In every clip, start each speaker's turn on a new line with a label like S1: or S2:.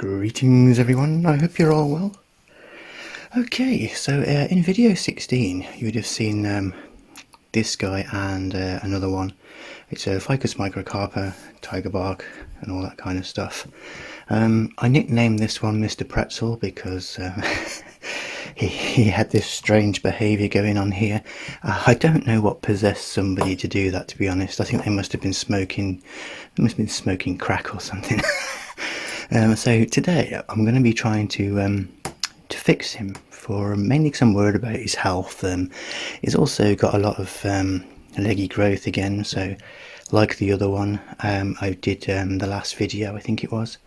S1: Greetings everyone, I hope you're all well. Okay, so in video 16 you would have seen this guy and another one. It's a Ficus microcarpa, tiger bark and all that kind of stuff. I nicknamed this one Mr. Pretzel because he had this strange behaviour going on here. I don't know what possessed somebody to do that, to be honest. I think they must have been smoking crack or something. So today I'm going to be trying to fix him for mainly because I'm worried about his health. He's also got a lot of leggy growth again, so like the other one I did the last video, I think it was,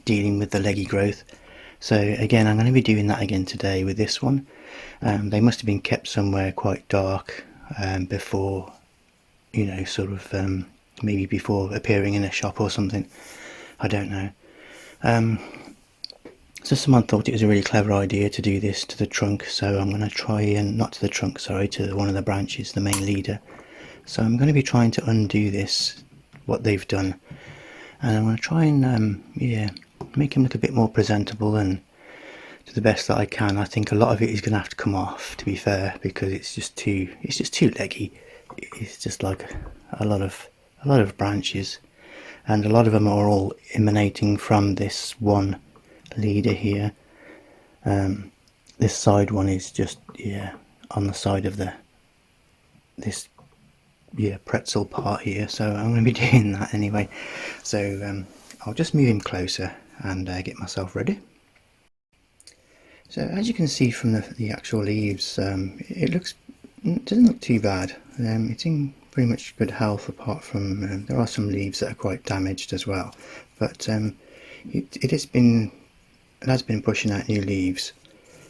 S1: dealing with the leggy growth. So again, I'm going to be doing that again today with this one. They must have been kept somewhere quite dark before, you know, sort of maybe before appearing in a shop or something. I don't know. So someone thought it was a really clever idea to do this to the trunk, so I'm going to try and, not to the trunk, sorry, to one of the branches, the main leader. So I'm going to be trying to undo this, what they've done, and I'm going to try and yeah, make him look a bit more presentable and to the best that I can. I think a lot of it is going to have to come off, to be fair, because it's just too leggy. It's just like a lot of branches, and a lot of them are all emanating from this one leader here. This side one is just, yeah, on the side of this pretzel part here, so I'm going to be doing that anyway. So I'll just move him closer and get myself ready. So as you can see from the actual leaves, it doesn't look too bad. It's in pretty much good health, apart from there are some leaves that are quite damaged as well, but it has been pushing out new leaves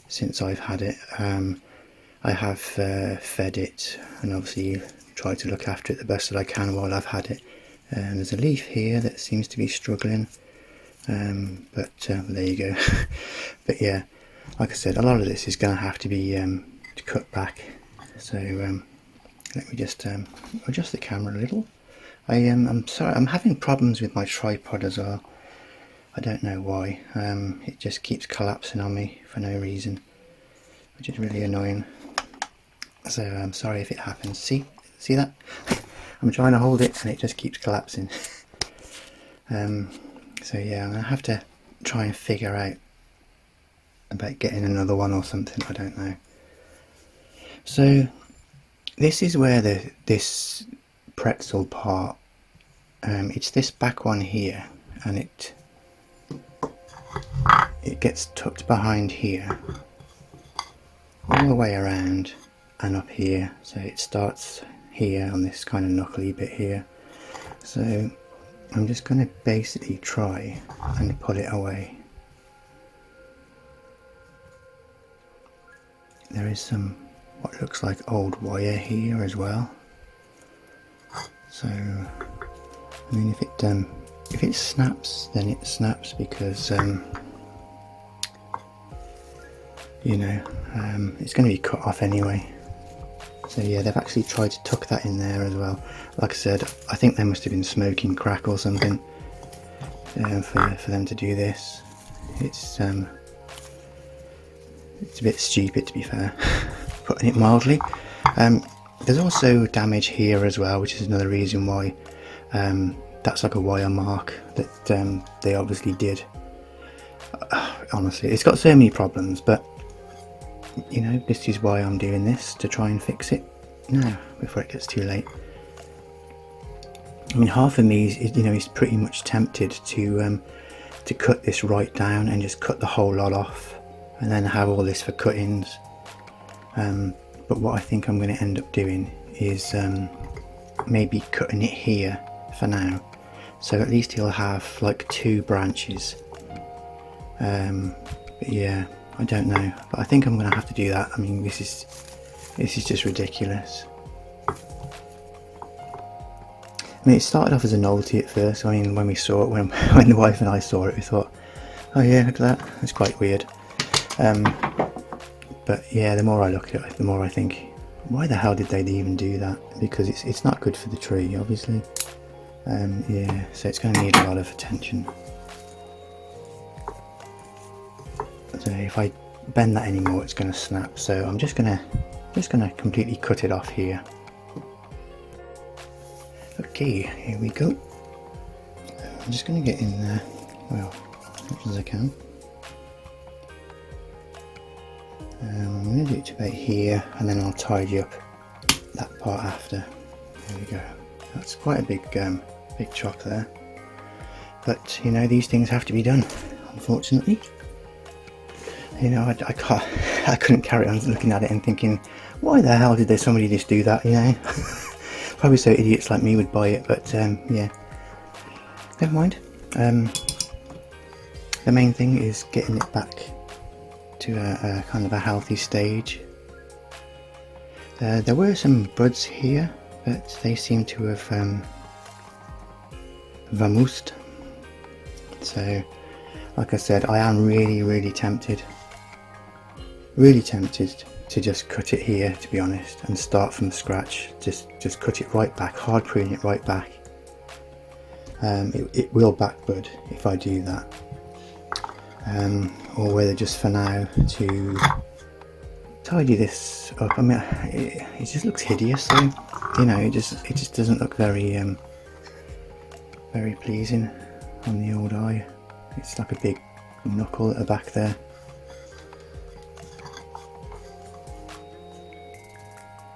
S1: since I've had it. I have fed it and obviously tried to look after it the best that I can while I've had it. There's a leaf here that seems to be struggling, but there you go. But yeah, like I said, a lot of this is going to have to be cut back. So let me just adjust the camera a little. I'm sorry, I'm having problems with my tripod as well. I don't know why. It just keeps collapsing on me for no reason, which is really annoying. So I'm sorry if it happens. See that? I'm trying to hold it and it just keeps collapsing. So yeah, I'm gonna have to try and figure out about getting another one or something. I don't know. So this is where this pretzel part. It's this back one here, and it gets tucked behind here, all the way around and up here. So it starts here on this kind of knuckly bit here. So I'm just going to basically try and pull it away. There is some what looks like old wire here as well. So I mean, if it snaps, then it snaps, because you know, it's going to be cut off anyway. So yeah, they've actually tried to tuck that in there as well. Like I said, I think they must have been smoking crack or something for them to do this. It's a bit stupid, to be fair, putting it mildly. There's also damage here as well, which is another reason why that's like a wire mark that they obviously did. Honestly, it's got so many problems, but you know, this is why I'm doing this, to try and fix it now before it gets too late. I mean, half of me is, you know, is pretty much tempted to cut this right down and just cut the whole lot off and then have all this for cuttings. But what I think I'm going to end up doing is maybe cutting it here for now, so at least he'll have like 2 branches. But yeah, I don't know, but I think I'm going to have to do that. I mean, this is just ridiculous. I mean, it started off as a novelty at first. I mean, when we saw it, when the wife and I saw it, we thought, oh yeah, look at that, it's quite weird. But yeah, the more I look at it, the more I think, why the hell did they even do that? Because it's not good for the tree, obviously. Yeah, so it's going to need a lot of attention. So if I bend that anymore, it's going to snap. So I'm just gonna completely cut it off here. Okay, here we go. I'm just going to get in there, well, as much as I can. I'm going to do it to about here, and then I'll tidy up that part after. There we go. That's quite a big chop there. But you know, these things have to be done, unfortunately. You know, I couldn't carry on looking at it and thinking, why the hell did somebody just do that? You know, probably so idiots like me would buy it. But yeah, never mind. The main thing is getting it back to a kind of a healthy stage. There were some buds here, but they seem to have vamoosed. So, like I said, I am really tempted to just cut it here, to be honest, and start from scratch. Just cut it right back, hard prune it right back. It will back bud if I do that. Or whether just for now to tidy this up. I mean, it just looks hideous, so you know, it just doesn't look very very pleasing on the old eye. It's like a big knuckle at the back there.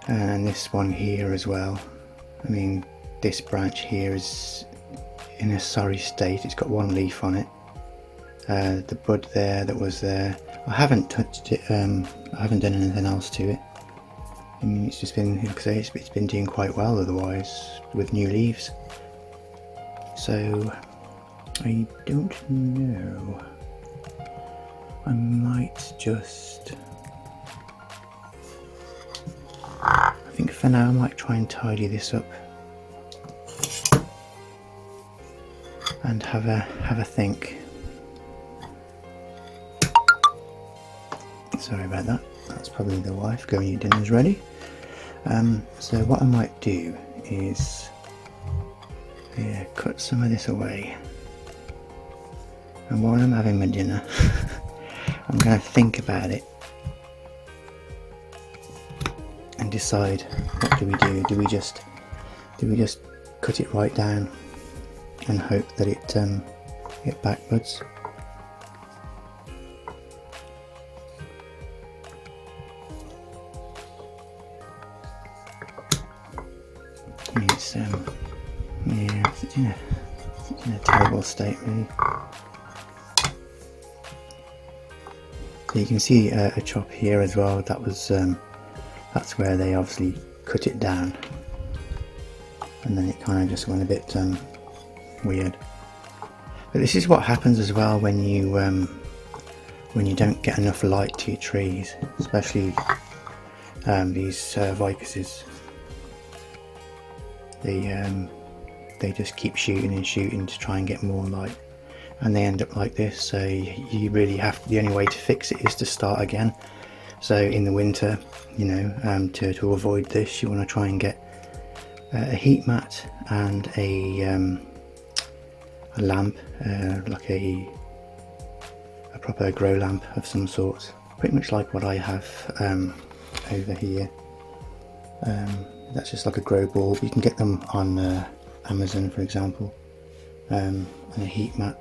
S1: And this one here as well. I mean, this branch here is in a sorry state. It's got one leaf on it. The bud there that was there, I haven't touched it. I haven't done anything else to it. I mean, it's just been, like I say, it's been doing quite well otherwise with new leaves. So I don't know. I might just, I think for now I might try and tidy this up and have a think. Sorry about that. That's probably the wife going, your dinner's ready. So what I might do is cut some of this away, and while I'm having my dinner I'm going to think about it and decide, what do we do? Do we just cut it right down and hope that it backwards? It's yeah, it's in a terrible state really. So you can see a chop here as well. That was that's where they obviously cut it down, and then it kind of just went a bit weird. But this is what happens as well when you don't get enough light to your trees, especially these vicuses. They just keep shooting and shooting to try and get more light, and they end up like this. So you really have to, the only way to fix it is to start again. So in the winter, you know, to avoid this, you want to try and get a heat mat and a lamp, like a proper grow lamp of some sort, pretty much like what I have over here. That's just like a grow bulb. You can get them on Amazon, for example, and a heat mat,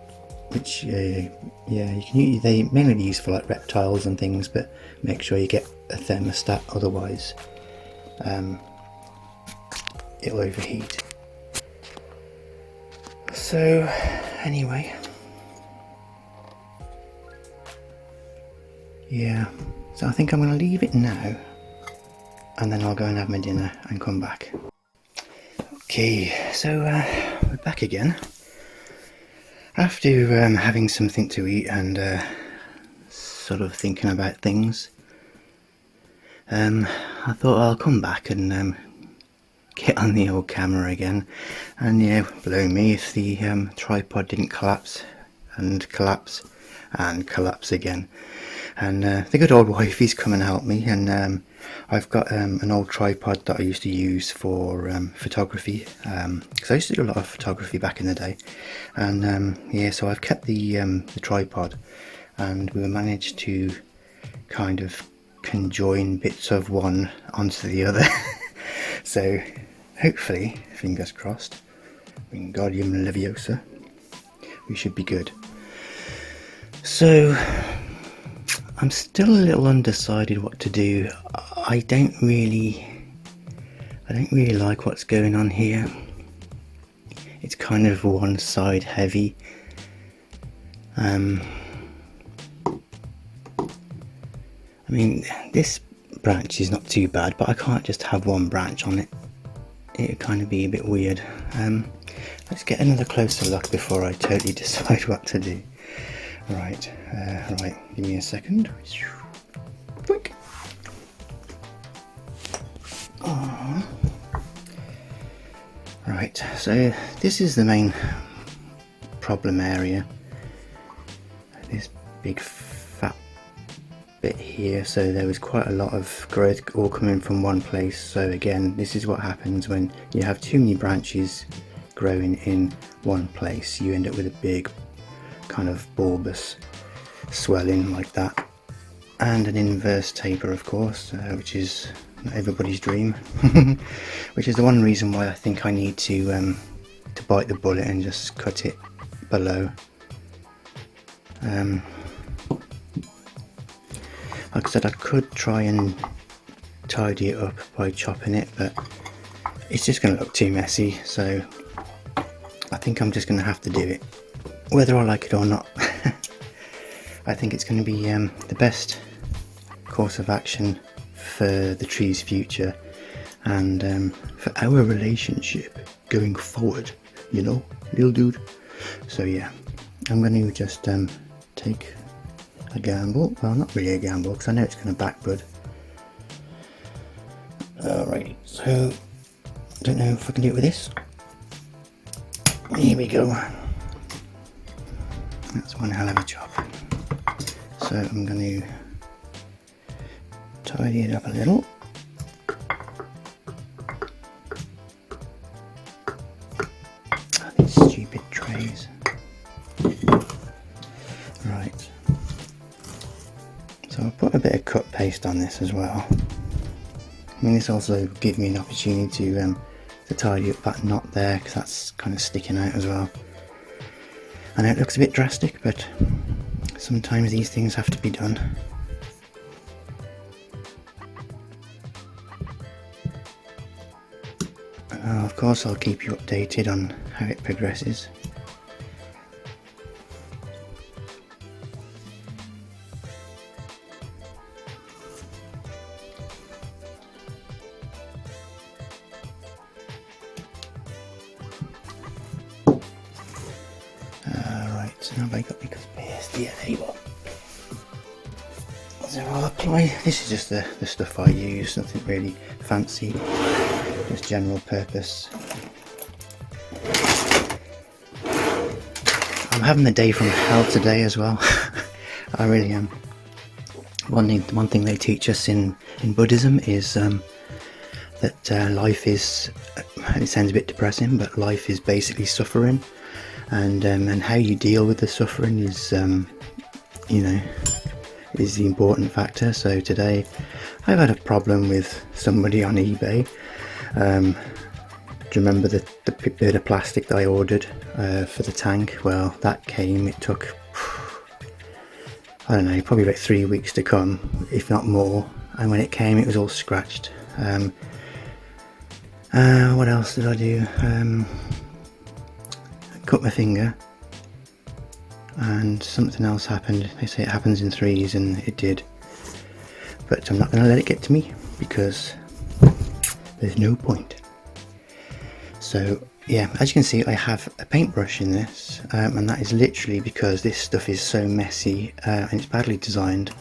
S1: which yeah, you can use. They mainly used for like reptiles and things, but make sure you get a thermostat, otherwise it'll overheat. So anyway, yeah, so I think I'm going to leave it now, and then I'll go and have my dinner and come back. Okay, so we're back again after having something to eat and sort of thinking about things. I thought I'll come back and get on the old camera again, and yeah, blow me if the tripod didn't collapse and collapse and collapse again. And the good old wifey's come and helped me, and I've got an old tripod that I used to use for photography, because I used to do a lot of photography back in the day. And yeah, so I've kept the tripod, and we managed to kind of conjoin bits of one onto the other. So hopefully, fingers crossed, Wingardium Leviosa, we should be good. So I'm still a little undecided what to do. I don't really like what's going on here. It's kind of one side heavy. I mean, this branch is not too bad, but I can't just have one branch on it. It would kind of be a bit weird. Let's get another closer look before I totally decide what to do. Right, give me a second. Quick. Right, so this is the main problem area. This big fat bit here, so there was quite a lot of growth all coming from one place. So again, this is what happens when you have too many branches growing in one place. You end up with a big kind of bulbous swelling like that, and an inverse taper, of course, which is everybody's dream. Which is the one reason why I think I need to bite the bullet and just cut it below. Like I said, I could try and tidy it up by chopping it, but it's just going to look too messy, so I think I'm just going to have to do it, whether I like it or not. I think it's going to be the best course of action for the tree's future, and for our relationship going forward, you know, little dude. So yeah, I'm going to just take a gamble. Well, not really a gamble, because I know it's going to backbud. Alright, so I don't know if I can do it with this. Here we go. That's one hell of a job. So I'm going to tidy it up a little. These stupid trays. Right. So I'll put a bit of cut paste on this as well. I mean, this also gives me an opportunity to tidy up that knot there, because that's kind of sticking out as well. I know it looks a bit drastic, but sometimes these things have to be done. Of course, I'll keep you updated on how it progresses. Right, so now I got my paste. Yeah, there you go. So I'll apply, this is just the stuff I use, nothing really fancy, just general purpose. I'm having the day from hell today as well. I really am. One thing they teach us in Buddhism is that life is, it sounds a bit depressing, but life is basically suffering, and how you deal with the suffering is, you know, is the important factor. So today I've had a problem with somebody on eBay. Do you remember the bit of plastic that I ordered for the tank? Well, that came, it took, I don't know, probably about 3 weeks to come, if not more, and when it came it was all scratched. What else did I do? I cut my finger, and something else happened. They say it happens in threes, and it did, but I'm not going to let it get to me, because there's no point. So yeah, as you can see, I have a paintbrush in this, and that is literally because this stuff is so messy, and it's badly designed,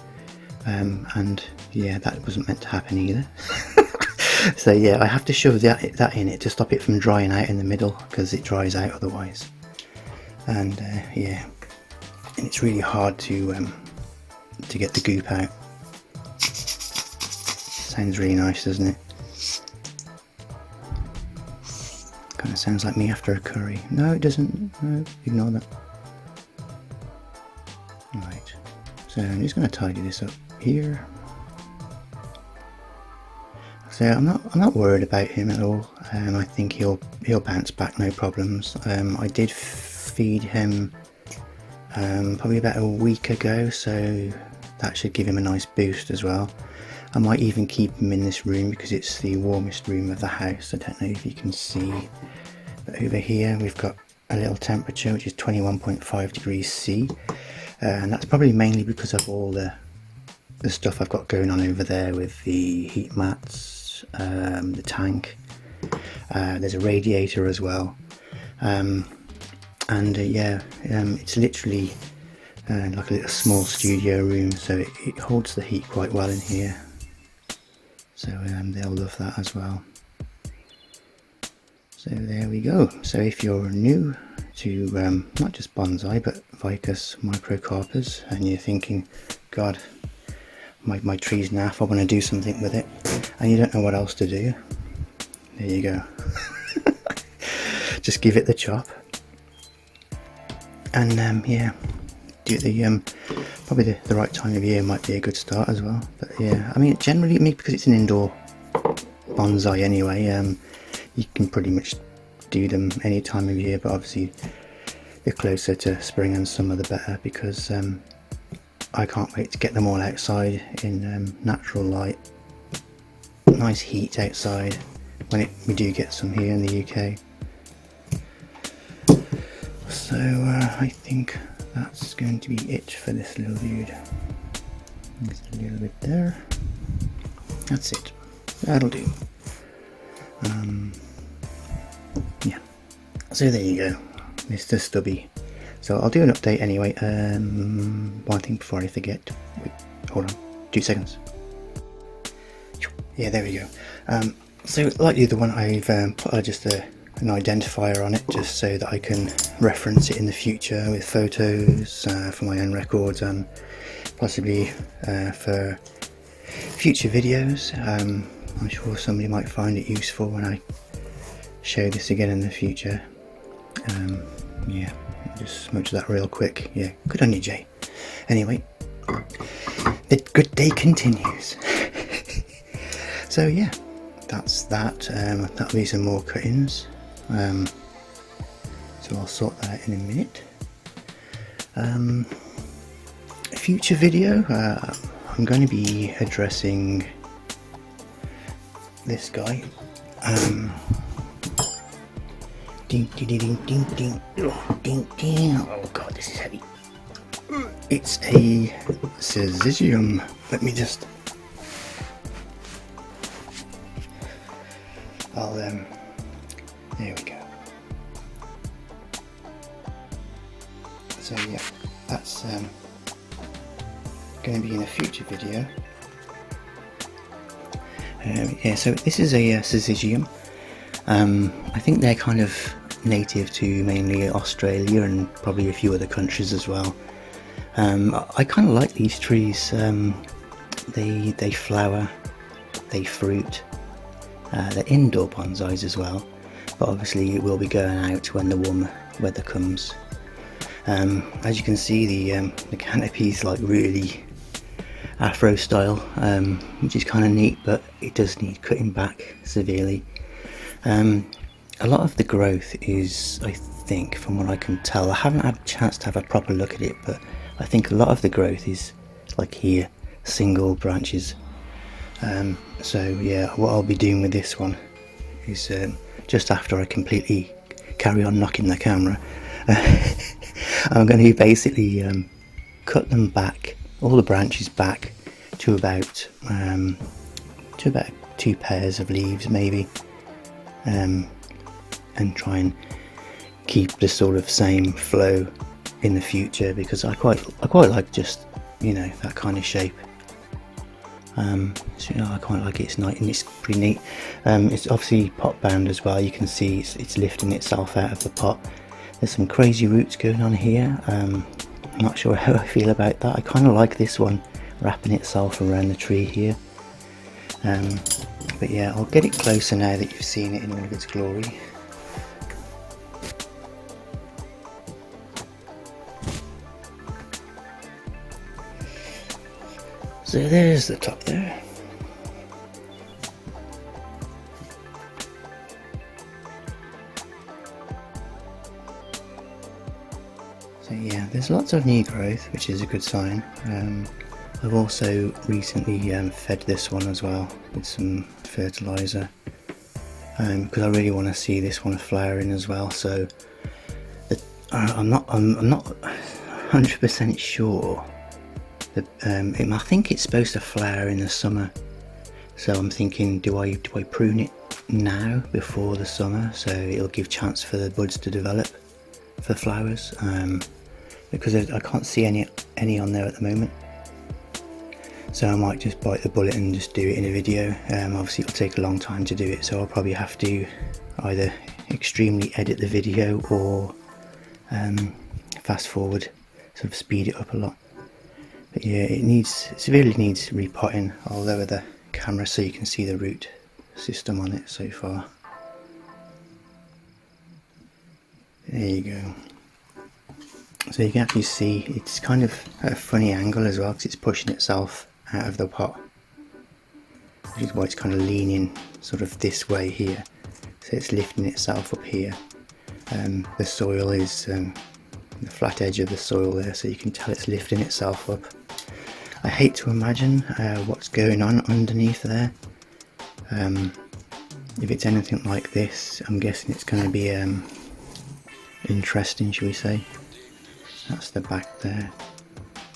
S1: and yeah, that wasn't meant to happen either. So yeah, I have to shove that in it to stop it from drying out in the middle, because it dries out otherwise. And yeah, and it's really hard to get the goop out. Sounds really nice, doesn't it? Kind of sounds like me after a curry. No, it doesn't. No, ignore that. Right. So I'm just going to tidy this up here. So I'm not worried about him at all. I think he'll bounce back, no problems. I did feed him probably about a week ago, so that should give him a nice boost as well. I might even keep him in this room because it's the warmest room of the house. I don't know if you can see, but over here we've got a little temperature which is 21.5 degrees C, and that's probably mainly because of all the stuff I've got going on over there with the heat mats, the tank. There's a radiator as well, and it's literally like a little small studio room, so it holds the heat quite well in here. So they'll love that as well. So there we go. So if you're new to not just bonsai but Ficus microcarpus, and you're thinking, God, my tree's naff, I want to do something with it, and you don't know what else to do, there you go. Just give it the chop, and yeah, do the probably the right time of year might be a good start as well. But yeah, I mean, generally, because it's an indoor bonsai anyway, you can pretty much do them any time of year, but obviously the closer to spring and summer the better, because I can't wait to get them all outside in natural light, nice heat outside when we do get some here in the UK. So I think that's going to be it for this little dude. Just a little bit there. That's it. That'll do. Yeah. So there you go, Mr. Stubby. So I'll do an update anyway. One thing before I forget. Wait, hold on. 2 seconds. Yeah, there we go. So like the other one, I've put just an identifier on it, just so that I can reference it in the future with photos for my own records, and possibly for future videos. I'm sure somebody might find it useful when I show this again in the future. Yeah, just smudge that real quick. Yeah, good on you, Jay. Anyway, the good day continues. So yeah, that's that. That'll be some more cuttings. So I'll sort that out in a minute. A future video, I'm going to be addressing this guy. Ding, ding, ding, ding, ding, ding, ding. Oh god, this is heavy. It's a Syzygium. Let me just. There we go. So yeah, that's going to be in a future video. Yeah, so this is a Syzygium. I think they're kind of native to mainly Australia and probably a few other countries as well. I kind of like these trees. They flower, they fruit. They're indoor bonsais as well, but obviously it will be going out when the warm weather comes. As you can see, the canopy is like really Afro style, which is kind of neat, but it does need cutting back severely. A lot of the growth is, I think, from what I can tell, I haven't had a chance to have a proper look at it, but I think a lot of the growth is like here, single branches. So yeah, what I'll be doing with this one is just after I completely carry on knocking the camera, I'm going to basically cut them back, all the branches back to about 2 pairs of leaves maybe, and try and keep the sort of same flow in the future, because I quite like just, you know, that kind of shape. So, you know, I quite like it. It's nice and it's pretty neat. It's obviously pot bound as well. You can see it's lifting itself out of the pot. There's some crazy roots going on here. I'm not sure how I feel about that. I kind of like this one wrapping itself around the tree here. But yeah, I'll get it closer now that you've seen it in all of its glory. So there's the top there. So yeah, there's lots of new growth, which is a good sign. I've also recently fed this one as well with some fertiliser, because I really want to see this one flowering as well. So I'm not 100% sure that I think it's supposed to flower in the summer. So I'm thinking, do I prune it now before the summer so it'll give chance for the buds to develop for flowers? Because I can't see any on there at the moment. So I might just bite the bullet and just do it in a video. Obviously it'll take a long time to do it, so I'll probably have to either extremely edit the video or fast forward, sort of speed it up a lot. But yeah, it severely needs repotting. I'll lower the camera so you can see the root system on it so far. There you go. So you can actually see it's kind of at a funny angle as well, because it's pushing itself out of the pot, which is why it's kind of leaning sort of this way here. So it's lifting itself up here. The soil is the flat edge of the soil there, so you can tell it's lifting itself up. I hate to imagine what's going on underneath there. If it's anything like this, I'm guessing it's going to be interesting, shall we say. That's the back there.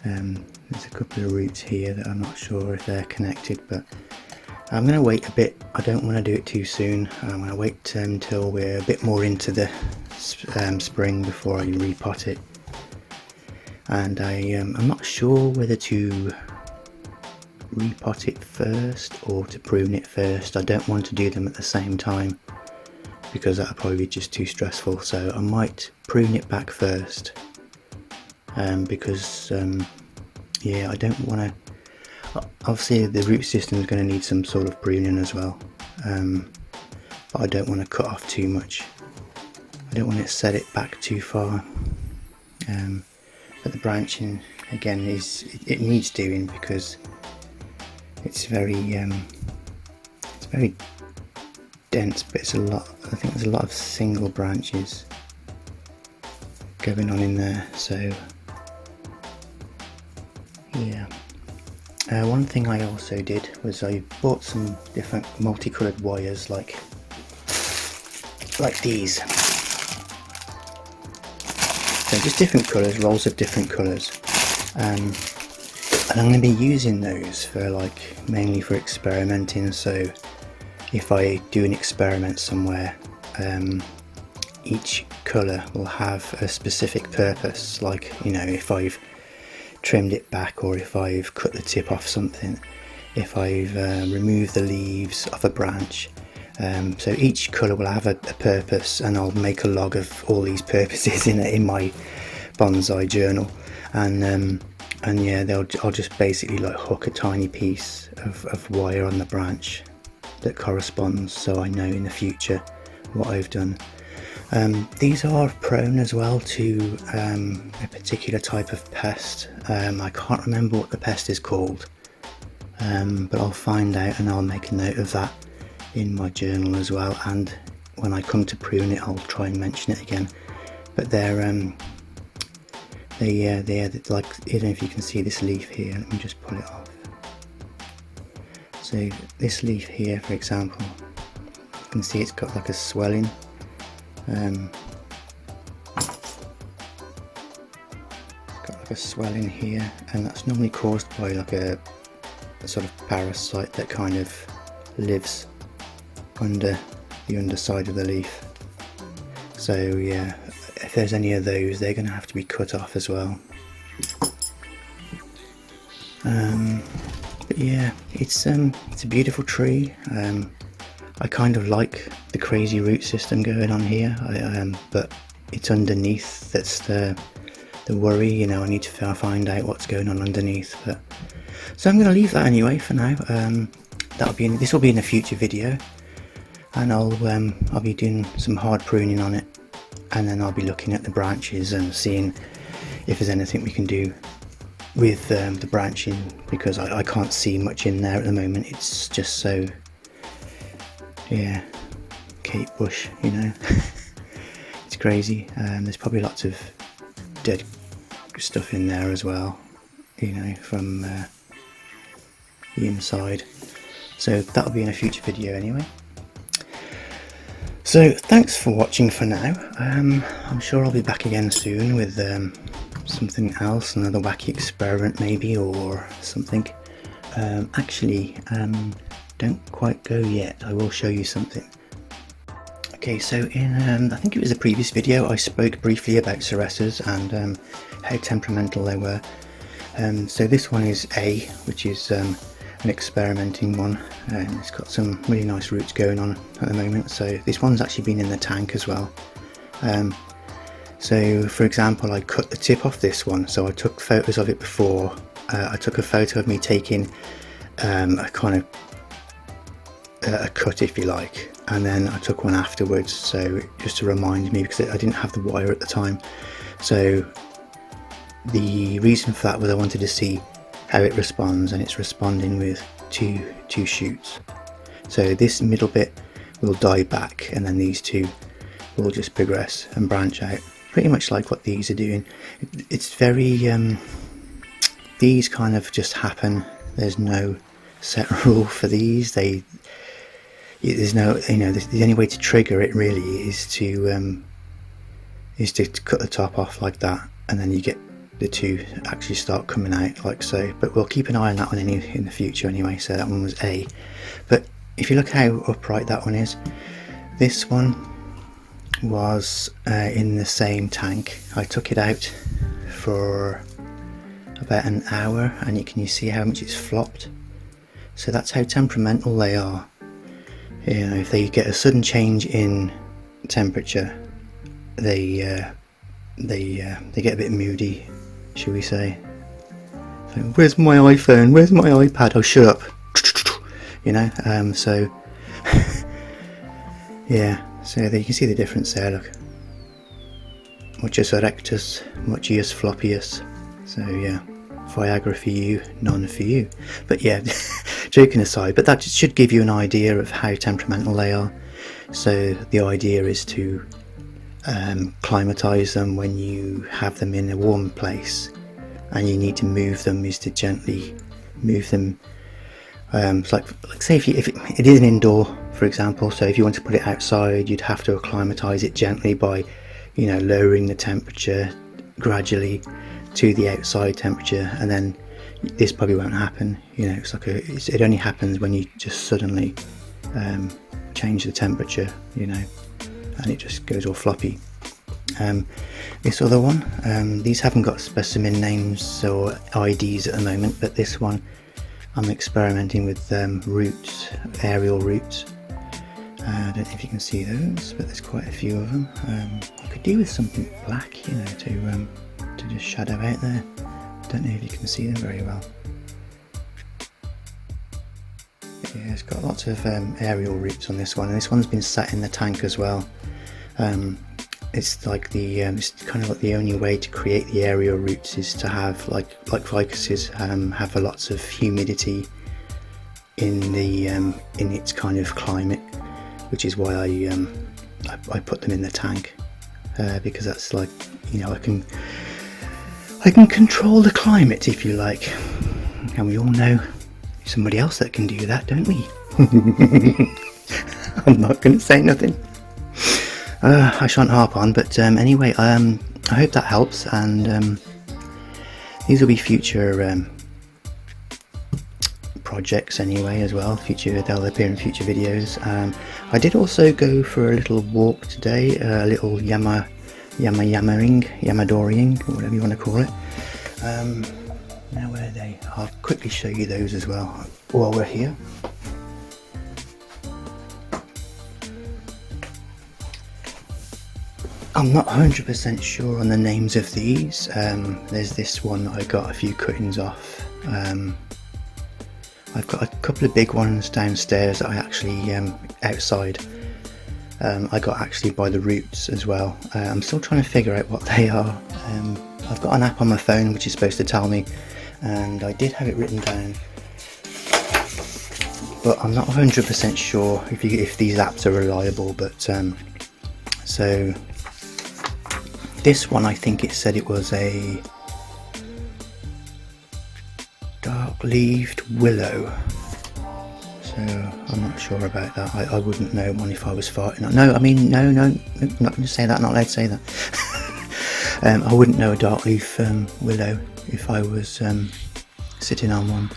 S1: There's a couple of roots here that I'm not sure if they're connected, but I'm going to wait a bit. I don't want to do it too soon. I'm going to wait until we're a bit more into the spring before I repot it. And I'm not sure whether to repot it first or to prune it first. I don't want to do them at the same time because that'll probably be just too stressful. So I might prune it back first. Because yeah, I don't want to, obviously the root system is going to need some sort of pruning as well, but I don't want to cut off too much. I don't want to set it back too far. But the branching again it needs doing because it's very dense, but it's a lot. I think there's a lot of single branches going on in there, so yeah. One thing I also did was I bought some different multicoloured wires like these. So just different colours, rolls of different colours, and I'm going to be using those for mainly for experimenting. So if I do an experiment somewhere, each colour will have a specific purpose, like, you know, if I've trimmed it back or if I've cut the tip off something, if I've removed the leaves off a branch. So each colour will have a purpose, and I'll make a log of all these purposes in my bonsai journal, and yeah, I'll just basically hook a tiny piece of wire on the branch that corresponds, so I know in the future what I've done. These are prone as well to a particular type of pest. I can't remember what the pest is called, but I'll find out and I'll make a note of that in my journal as well, and when I come to prune it I'll try and mention it again. But they're like, I don't know if you can see this leaf here, let me just pull it off. So this leaf here, for example, you can see it's got like a swelling. Got like a swelling here, and that's normally caused by like a sort of parasite that kind of lives under the underside of the leaf. So yeah, if there's any of those, they're going to have to be cut off as well. But yeah, it's a beautiful tree. I kind of like the crazy root system going on here, but it's underneath that's the worry, you know. I need to find out what's going on underneath. But so I'm going to leave that anyway for now. This will be in a future video, and I'll be doing some hard pruning on it, and then I'll be looking at the branches and seeing if there's anything we can do with the branching, because I can't see much in there at the moment. It's just so, yeah, Kate Bush, you know. It's crazy. There's probably lots of dead stuff in there as well, you know, from the inside. So that'll be in a future video anyway. So thanks for watching for now. I'm sure I'll be back again soon with something else, another wacky experiment maybe, or something. Actually, don't quite go yet. I will show you something. Okay, so in I think it was a previous video, I spoke briefly about Ceresas and how temperamental they were. So this one is A, which is an experimenting one, and it's got some really nice roots going on at the moment. So this one's actually been in the tank as well. So for example, I cut the tip off this one, so I took photos of it before. I took a photo of me taking a kind of a cut, if you like, and then I took one afterwards, so just to remind me, because I didn't have the wire at the time. So the reason for that was I wanted to see how it responds, and it's responding with two shoots. So this middle bit will die back, and then these two will just progress and branch out, pretty much like what these are doing. It's very these kind of just happen. There's no set rule for these. There's no, you know, the only way to trigger it really is to cut the top off like that, and then you get the two actually start coming out like so. But we'll keep an eye on that one in the future anyway. So that one was A. But if you look how upright that one is, this one was in the same tank. I took it out for about an hour, and you see how much it's flopped. So that's how temperamental they are. You know, if they get a sudden change in temperature, they get a bit moody, shall we say. So, where's my iPhone? Where's my iPad? Oh, shut up. You know, so yeah, so there you can see the difference there, look. Muchus erectus, muchius floppius. So yeah, Viagra for you, none for you. But yeah, joking aside, but that should give you an idea of how temperamental they are. So the idea is to climatize them when you have them in a warm place, and you need to move them is to gently move them. Like say if it is an indoor, for example, so if you want to put it outside, you'd have to acclimatize it gently by, you know, lowering the temperature gradually to the outside temperature, and then this probably won't happen. You know, it's like it only happens when you just suddenly change the temperature, you know, and it just goes all floppy. This other one, these haven't got specimen names or IDs at the moment, but this one I'm experimenting with roots, aerial roots. I don't know if you can see those, but there's quite a few of them. I could do with something black, you know, to just shadow out there. Don't know if you can see them very well. But yeah, it's got lots of aerial roots on this one, and this one's been sat in the tank as well. It's like it's kind of like the only way to create the aerial roots is to have like ficuses have lots of humidity in in its kind of climate, which is why I put them in the tank, because that's like, you know, I can control the climate, if you like, and we all know somebody else that can do that, don't we? I'm not going to say nothing. I shan't harp on, but anyway, I hope that helps, and these will be future projects anyway as well. They'll appear in future videos. I did also go for a little walk today, a little yamadoring, whatever you want to call it. Now where are they? I'll quickly show you those as well while we're here. I'm not 100% sure on the names of these. There's this one that I got a few cuttings off. I've got a couple of big ones downstairs that I actually outside. I got actually by the roots as well. I'm still trying to figure out what they are. I've got an app on my phone which is supposed to tell me and I did have it written down, but I'm not 100% sure if these apps are reliable. But so this one, I think it said it was a dark-leaved willow, so I'm not sure about that. I wouldn't know one if I was farting. No, I mean, no, I'm not going to say that, not allowed to say that. I wouldn't know a dark-leaf willow if I was sitting on one.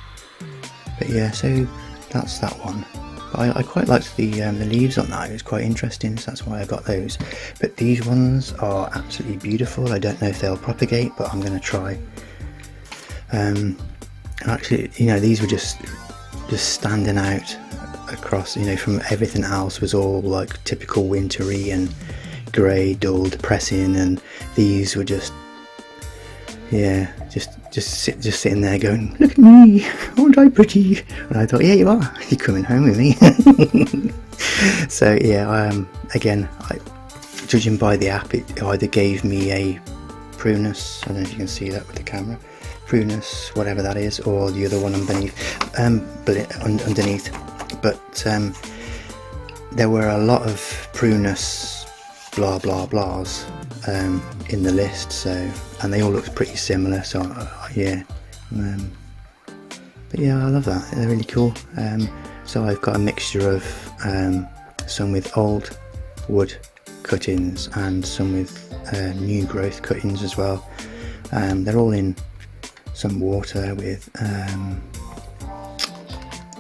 S1: But yeah, so that's that one. But I quite liked the leaves on that. It was quite interesting, so that's why I got those. But these ones are absolutely beautiful. I don't know if they'll propagate, but I'm going to try. Actually, you know, these were just standing out across, you know, from everything else was all like typical wintry and grey, dull, depressing, and these were just, yeah, just sitting there going, look at me, aren't I pretty? And I thought, yeah, you are, you're coming home with me. So yeah, again, judging by the app, it either gave me a Prunus, I don't know if you can see that with the camera, Prunus, whatever that is, or the other one underneath. But there were a lot of Prunus blah blah blahs in the list, so, and they all looked pretty similar. So yeah, but yeah, I love that. They're really cool. So I've got a mixture of some with old wood cuttings and some with new growth cuttings as well. They're all in some water with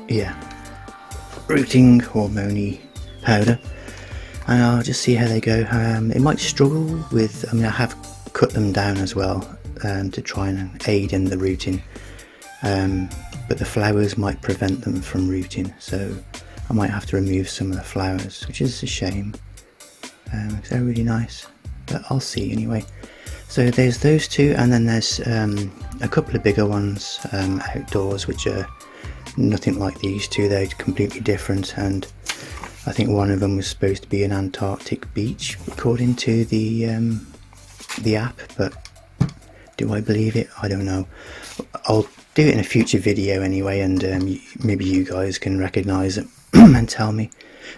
S1: yeah, rooting hormone powder, and I'll just see how they go. It might struggle with, I mean, I have cut them down as well to try and aid in the rooting, but the flowers might prevent them from rooting, so I might have to remove some of the flowers, which is a shame. They're really nice, but I'll see anyway. So there's those two, and then there's a couple of bigger ones outdoors, which are nothing like these two. They're completely different, and I think one of them was supposed to be an Antarctic beach according to the app, but do I believe it? I don't know. I'll do it in a future video anyway, and maybe you guys can recognise it and tell me.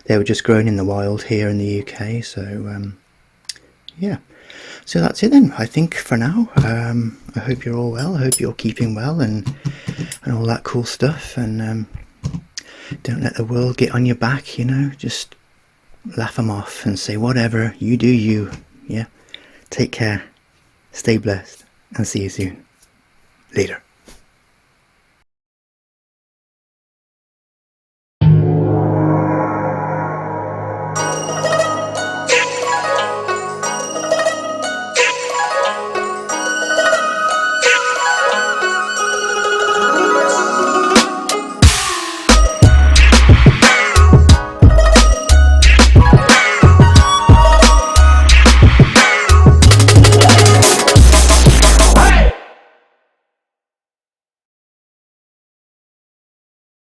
S1: They were just grown in the wild here in the UK, so yeah. So that's it then, I think, for now. I hope you're all well. I hope you're keeping well and all that cool stuff. And don't let the world get on your back, you know. Just laugh them off and say, whatever, you do you. Yeah. Take care. Stay blessed. And see you soon. Later.